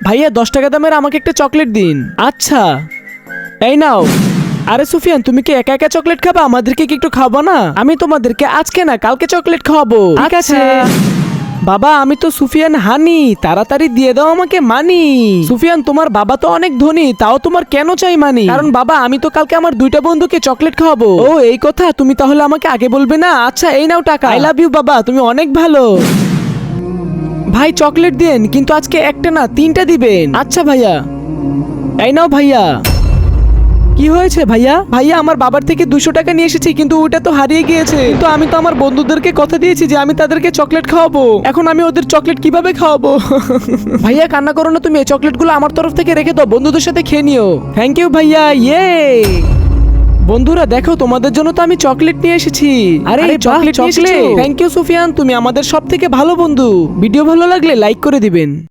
ভাইয়া 10 টাকা দামের আমাকে একটা চকলেট দিন। আচ্ছা, এই নাও। আরে সুফিয়ান, তুমি কি একা একা চকলেট খাবা? আমাদেরকে কি একটু খাবো না? আমি তোমাদেরকে আজকে না কালকে চকলেট খাওয়াবো। ঠিক আছে বাবা, আমি তো সুফিয়ান হানি, তাড়াতাড়ি দিয়ে দাও আমাকে মানি। সুফিয়ান, তোমার বাবা তো অনেক ধনী, তাও তোমার কেন চাই মানি? কারণ বাবা, আমি তো কালকে আমার 2টা বন্ধুকে চকলেট খাওয়াবো। ও এই কথা, তুমি তাহলে আমাকে আগে বলবে না? আচ্ছা, এই নাও টাকা। আই লাভ ইউ বাবা, তুমি অনেক ভালো। ভাই চকলেট দেন, কিন্তু আজকে একটা না 3টা দিবেন। আচ্ছা ভাইয়া। এই নাও ভাইয়া। কি হয়েছে ভাইয়া? ভাইয়া, আমার বাবার থেকে 200 টাকা নিয়ে এসেছি, কিন্তু ওটা তো হারিয়ে গিয়েছে। কিন্তু আমি তো আমার বন্ধুদেরকে কথা দিয়েছি যে আমি তাদেরকে চকলেট খাওয়াবো। এখন আমি ওদের চকলেট কিভাবে খাওয়াবো? ভাইয়া কান্না করো না, তুমি এই চকলেটগুলো আমার তরফ থেকে রেখে দাও, বন্ধুদের সাথে খেয়ে নিও। থ্যাংক ইউ ভাইয়া। ইয়ে বন্ধুরা দেখো, তোমাদের জন্য তো আমি চকলেট নিয়ে এসেছি। আরে চকলেট। থ্যাংক ইউ সুফিয়ান, তুমি আমাদের সব থেকে ভালো বন্ধু। ভিডিও ভালো লাগলে লাইক করে দিবেন।